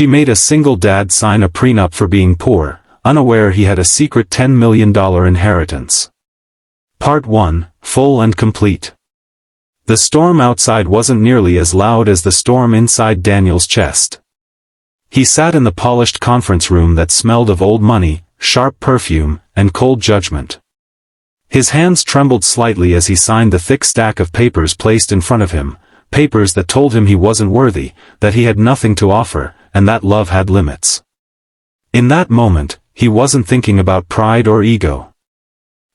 She made a single dad sign a prenup for being poor, unaware he had a secret $10 million inheritance. Part 1, full and complete. The storm outside wasn't nearly as loud as the storm inside Daniel's chest. He sat in the polished conference room that smelled of old money, sharp perfume, and cold judgment. His hands trembled slightly as he signed the thick stack of papers placed in front of him, papers that told him he wasn't worthy, that he had nothing to offer, and that love had limits. In that moment, he wasn't thinking about pride or ego.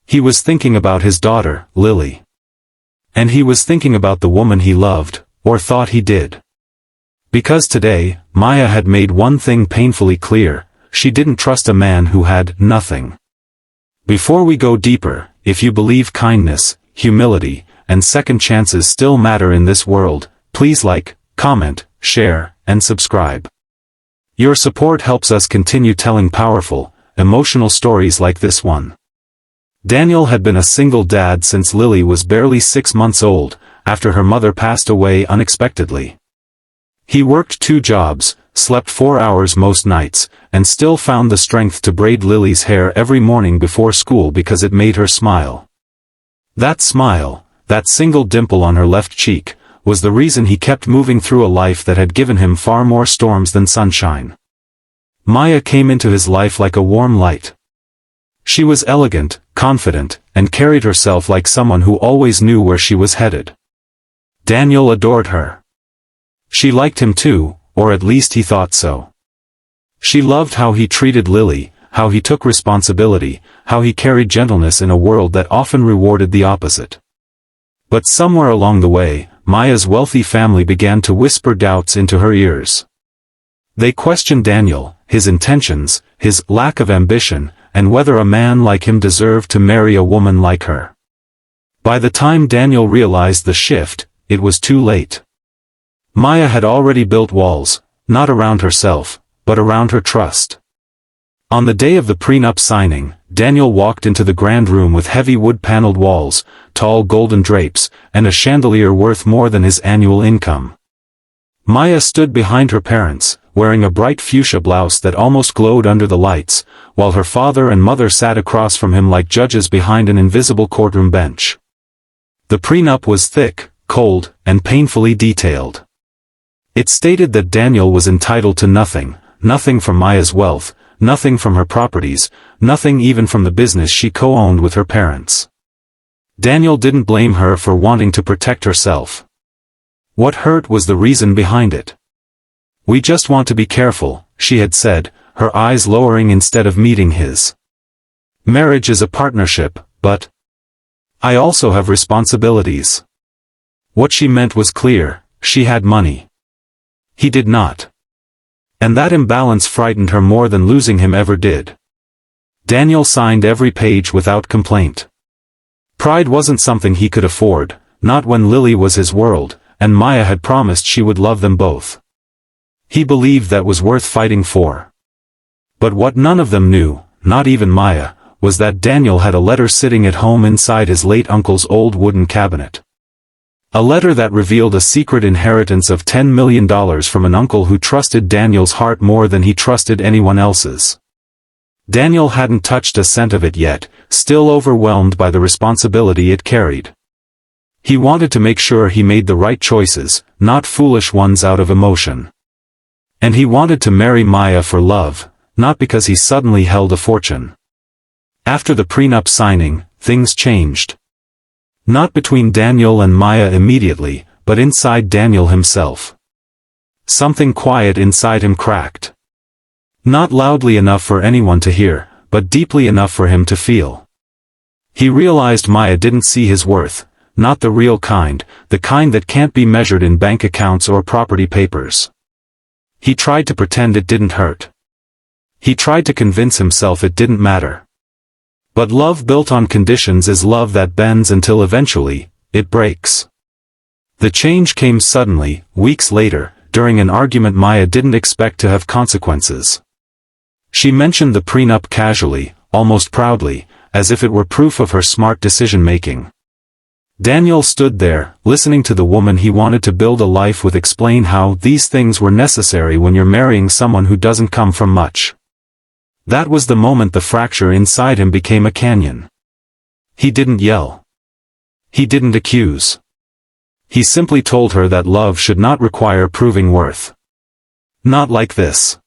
He was thinking about his daughter, Lily. And he was thinking about the woman he loved, or thought he did. Because today, Maya had made one thing painfully clear: she didn't trust a man who had nothing. Before we go deeper, if you believe kindness, humility, and second chances still matter in this world, please like, comment, share, and subscribe. Your support helps us continue telling powerful, emotional stories like this one. Daniel had been a single dad since Lily was barely 6 months old, after her mother passed away unexpectedly. He worked 2 jobs, slept 4 hours most nights, and still found the strength to braid Lily's hair every morning before school because it made her smile. That smile, that single dimple on her left cheek, was the reason he kept moving through a life that had given him far more storms than sunshine. Maya came into his life like a warm light. She was elegant, confident, and carried herself like someone who always knew where she was headed. Daniel adored her. She liked him too, or at least he thought so. She loved how he treated Lily, how he took responsibility, how he carried gentleness in a world that often rewarded the opposite. But somewhere along the way, Maya's wealthy family began to whisper doubts into her ears. They questioned Daniel, his intentions, his lack of ambition, and whether a man like him deserved to marry a woman like her. By the time Daniel realized the shift, it was too late. Maya had already built walls, not around herself, but around her trust. On the day of the prenup signing, Daniel walked into the grand room with heavy wood-paneled walls, tall golden drapes, and a chandelier worth more than his annual income. Maya stood behind her parents, wearing a bright fuchsia blouse that almost glowed under the lights, while her father and mother sat across from him like judges behind an invisible courtroom bench. The prenup was thick, cold, and painfully detailed. It stated that Daniel was entitled to nothing, nothing from Maya's wealth, nothing from her properties, nothing even from the business she co-owned with her parents. Daniel didn't blame her for wanting to protect herself. What hurt was the reason behind it. "We just want to be careful," she had said, her eyes lowering instead of meeting his. "Marriage is a partnership, but I also have responsibilities." What she meant was clear: she had money. He did not. And that imbalance frightened her more than losing him ever did. Daniel signed every page without complaint. Pride wasn't something he could afford, not when Lily was his world, and Maya had promised she would love them both. He believed that was worth fighting for. But what none of them knew, not even Maya, was that Daniel had a letter sitting at home inside his late uncle's old wooden cabinet. A letter that revealed a secret inheritance of $10 million from an uncle who trusted Daniel's heart more than he trusted anyone else's. Daniel hadn't touched a cent of it yet, still overwhelmed by the responsibility it carried. He wanted to make sure he made the right choices, not foolish ones out of emotion. And he wanted to marry Maya for love, not because he suddenly held a fortune. After the prenup signing, things changed. Not between Daniel and Maya immediately, but inside Daniel himself. Something quiet inside him cracked. Not loudly enough for anyone to hear, but deeply enough for him to feel. He realized Maya didn't see his worth, not the real kind, the kind that can't be measured in bank accounts or property papers. He tried to pretend it didn't hurt. He tried to convince himself it didn't matter. But love built on conditions is love that bends until eventually, it breaks. The change came suddenly, weeks later, during an argument Maya didn't expect to have consequences. She mentioned the prenup casually, almost proudly, as if it were proof of her smart decision-making. Daniel stood there, listening to the woman he wanted to build a life with explain how these things were necessary when you're marrying someone who doesn't come from much. That was the moment the fracture inside him became a canyon. He didn't yell. He didn't accuse. He simply told her that love should not require proving worth. Not like this.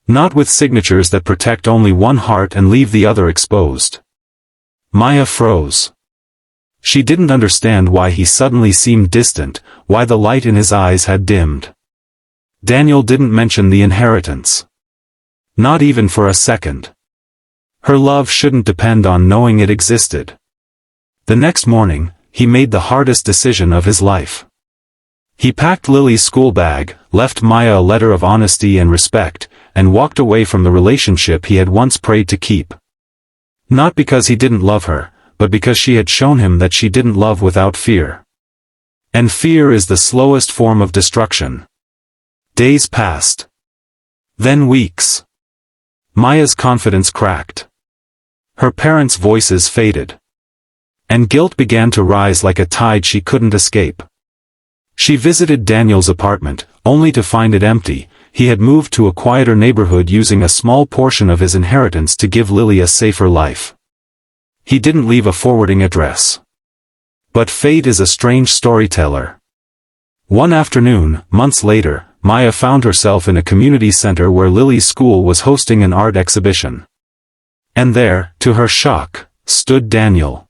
Not with signatures that protect only one heart and leave the other exposed. Maya froze. She didn't understand why he suddenly seemed distant, why the light in his eyes had dimmed. Daniel didn't mention the inheritance. Not even for a second. Her love shouldn't depend on knowing it existed. The next morning, he made the hardest decision of his life. He packed Lily's school bag, left Maya a letter of honesty and respect, and walked away from the relationship he had once prayed to keep. Not because he didn't love her, but because she had shown him that she didn't love without fear. And fear is the slowest form of destruction. Days passed. Then weeks. Maya's confidence cracked. Her parents' voices faded. And guilt began to rise like a tide she couldn't escape. She visited Daniel's apartment, only to find it empty. He had moved to a quieter neighborhood using a small portion of his inheritance to give Lily a safer life. He didn't leave a forwarding address. But fate is a strange storyteller. One afternoon, months later, Maya found herself in a community center where Lily's school was hosting an art exhibition. And there, to her shock, stood Daniel.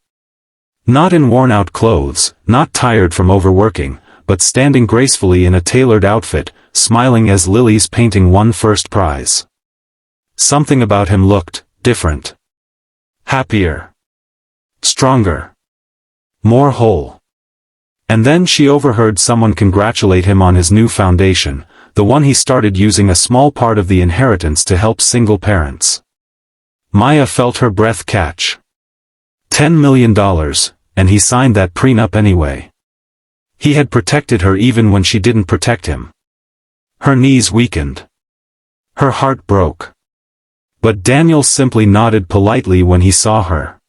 Not in worn-out clothes, not tired from overworking, but standing gracefully in a tailored outfit, smiling as Lily's painting won first prize. Something about him looked different. Happier. Stronger. More whole. And then she overheard someone congratulate him on his new foundation, the one he started using a small part of the inheritance to help single parents. Maya felt her breath catch. $10 million, and he signed that prenup anyway. He had protected her even when she didn't protect him. Her knees weakened. Her heart broke. But Daniel simply nodded politely when he saw her.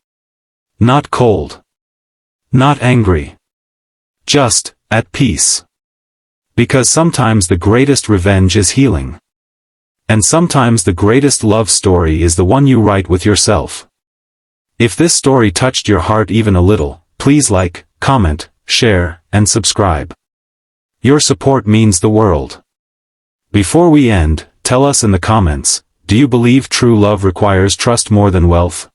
Not cold. Not angry. Just, at peace. Because sometimes the greatest revenge is healing. And sometimes the greatest love story is the one you write with yourself. If this story touched your heart even a little, please like, comment, share, and subscribe. Your support means the world. Before we end, tell us in the comments, do you believe true love requires trust more than wealth?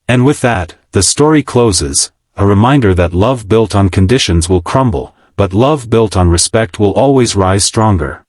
And with that, the story closes, a reminder that love built on conditions will crumble, but love built on respect will always rise stronger.